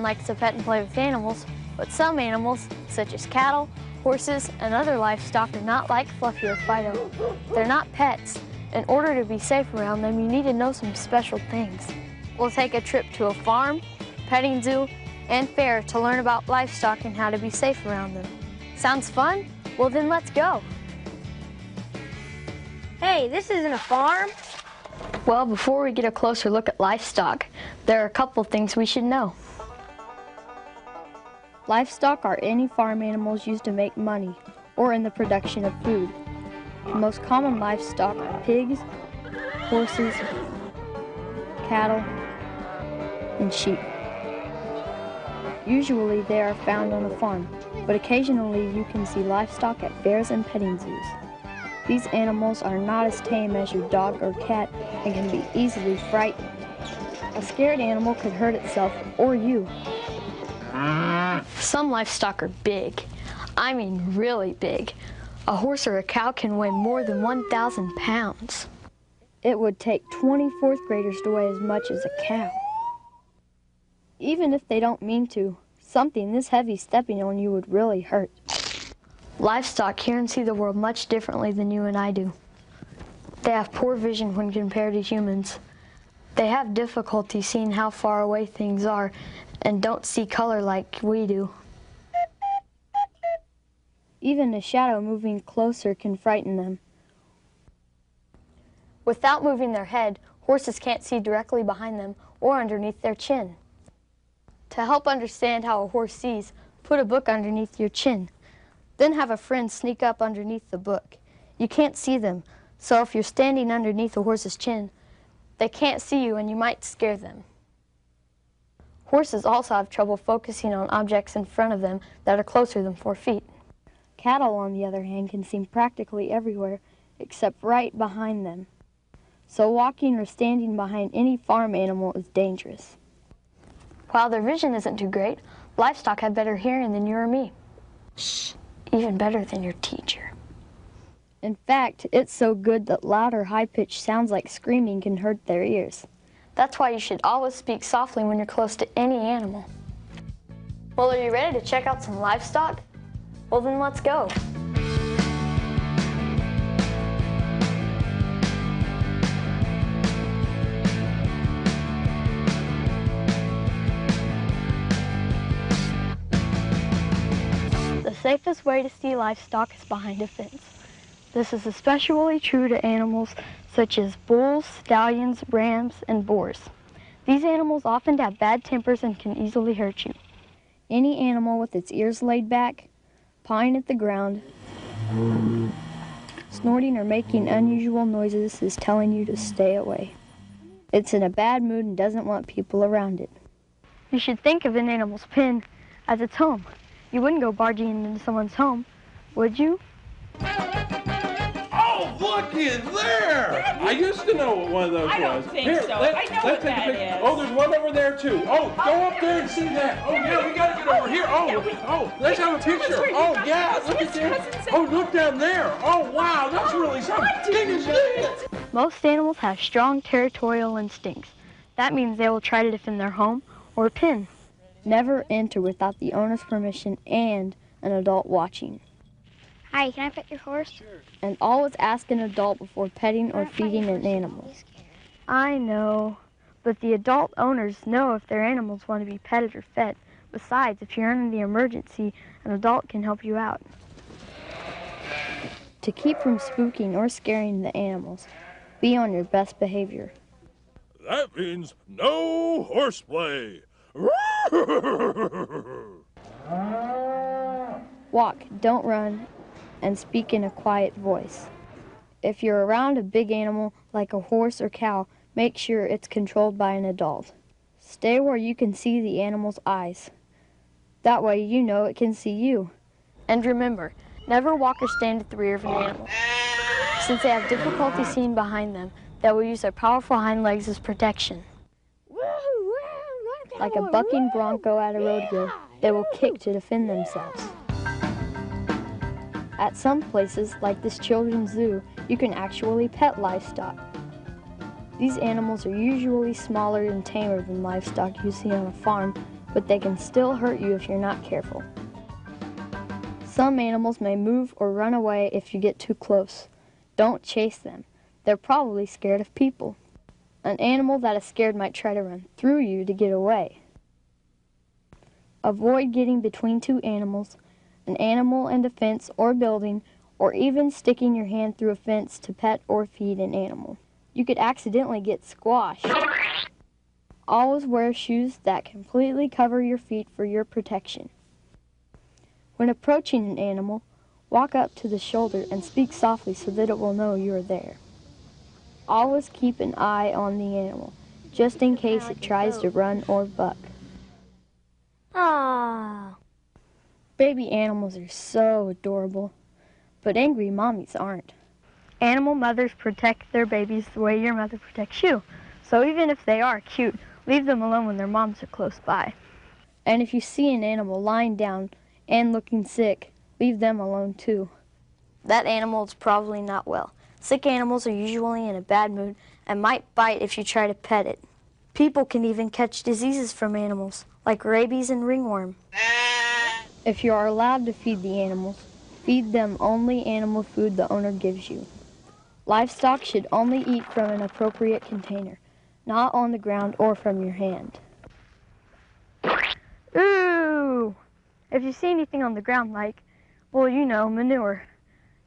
likes to pet and play with animals, but some animals, such as cattle, horses, and other livestock, are not like Fluffy or Fido. They're not pets. In order to be safe around them, you need to know some special things. We'll take a trip to a farm, petting zoo, and fair to learn about livestock and how to be safe around them. Sounds fun? Well then let's go. Hey, this isn't a farm. Well, before we get a closer look at livestock, there are a couple things we should know. Livestock are any farm animals used to make money or in the production of food. The most common livestock are pigs, horses, cattle, and sheep. Usually they are found on a farm, but occasionally you can see livestock at fairs and petting zoos. These animals are not as tame as your dog or cat and can be easily frightened. A scared animal could hurt itself or you. Some livestock are big. I mean really big. A horse or a cow can weigh more than 1,000 pounds. It would take 20 fourth graders to weigh as much as a cow. Even if they don't mean to, something this heavy stepping on you would really hurt. Livestock hear and see the world much differently than you and I do. They have poor vision when compared to humans. They have difficulty seeing how far away things are and don't see color like we do. Even a shadow moving closer can frighten them. Without moving their head, horses can't see directly behind them or underneath their chin. To help understand how a horse sees, put a book underneath your chin. Then have a friend sneak up underneath the book. You can't see them, so if you're standing underneath a horse's chin, they can't see you and you might scare them. Horses also have trouble focusing on objects in front of them that are closer than 4 feet. Cattle, on the other hand, can see practically everywhere except right behind them. So walking or standing behind any farm animal is dangerous. While their vision isn't too great, livestock have better hearing than you or me. Shh. Even better than your teacher. In fact, it's so good that loud or high-pitched sounds like screaming can hurt their ears. That's why you should always speak softly when you're close to any animal. Well, are you ready to check out some livestock? Well, then let's go. The safest way to see livestock is behind a fence. This is especially true to animals such as bulls, stallions, rams, and boars. These animals often have bad tempers and can easily hurt you. Any animal with its ears laid back, pawing at the ground, snorting or making unusual noises is telling you to stay away. It's in a bad mood and doesn't want people around it. You should think of an animal's pen as its home. You wouldn't go barging into someone's home, would you? Oh, look in there! I used to know what one of those was. I don't think so. I know what that is. Oh, there's one over there too. Oh, go up there and see that. Oh yeah, we gotta get over here. Oh, let's have a picture. Oh yeah, look at that. Oh, look down there. Oh wow, that's really something. Most animals have strong territorial instincts. That means they will try to defend their home or pen. Never enter without the owner's permission and an adult watching. Hi, can I pet your horse? Sure. And always ask an adult before petting or feeding an animal. I know, but the adult owners know if their animals want to be petted or fed. Besides, if you're in the emergency, an adult can help you out. To keep from spooking or scaring the animals, be on your best behavior. That means no horseplay. Walk, don't run, and speak in a quiet voice. If you're around a big animal like a horse or cow, make sure it's controlled by an adult. Stay where you can see the animal's eyes. That way you know it can see you. And remember, never walk or stand at the rear of an animal. Since they have difficulty seeing behind them, they will use their powerful hind legs as protection. Like a bucking bronco at a rodeo, they will kick to defend themselves. At some places, like this children's zoo, you can actually pet livestock. These animals are usually smaller and tamer than livestock you see on a farm, but they can still hurt you if you're not careful. Some animals may move or run away if you get too close. Don't chase them. They're probably scared of people. An animal that is scared might try to run through you to get away. Avoid getting between two animals, an animal and a fence or building, or even sticking your hand through a fence to pet or feed an animal. You could accidentally get squashed. Always wear shoes that completely cover your feet for your protection. When approaching an animal, walk up to the shoulder and speak softly so that it will know you are there. Always keep an eye on the animal, just in case it tries to run or buck. Aww. Baby animals are so adorable, but angry mommies aren't. Animal mothers protect their babies the way your mother protects you. So even if they are cute, leave them alone when their moms are close by. And if you see an animal lying down and looking sick, leave them alone too. That animal is probably not well. Sick animals are usually in a bad mood and might bite if you try to pet it. People can even catch diseases from animals, like rabies and ringworm. If you are allowed to feed the animals, feed them only animal food the owner gives you. Livestock should only eat from an appropriate container, not on the ground or from your hand. Ooh! If you see anything on the ground like, well, you know, manure,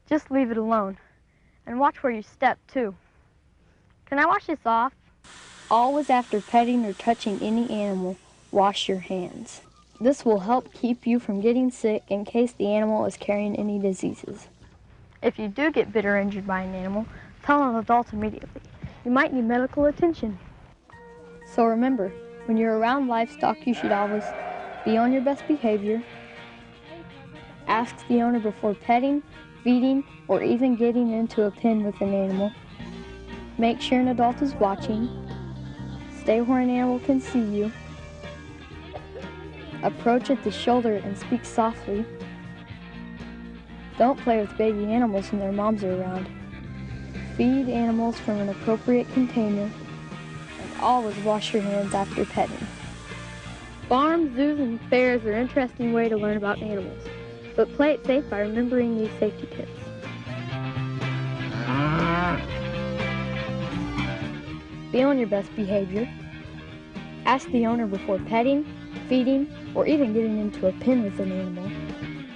just leave it alone. And watch where you step, too. Can I wash this off? Always after petting or touching any animal, wash your hands. This will help keep you from getting sick in case the animal is carrying any diseases. If you do get bit or injured by an animal, tell an adult immediately. You might need medical attention. So remember, when you're around livestock, you should always be on your best behavior, ask the owner before petting, feeding, or even getting into a pen with an animal. Make sure an adult is watching. Stay where an animal can see you. Approach at the shoulder and speak softly. Don't play with baby animals when their moms are around. Feed animals from an appropriate container, and always wash your hands after petting. Farms, zoos, and fairs are an interesting way to learn about animals, but play it safe by remembering these safety tips. Be on your best behavior. Ask the owner before petting, feeding, or even getting into a pen with an animal.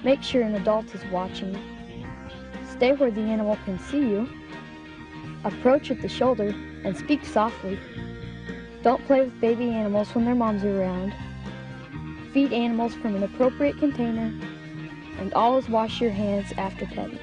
Make sure an adult is watching. Stay where the animal can see you. Approach at the shoulder and speak softly. Don't play with baby animals when their moms are around. Feed animals from an appropriate container, and always wash your hands after petting.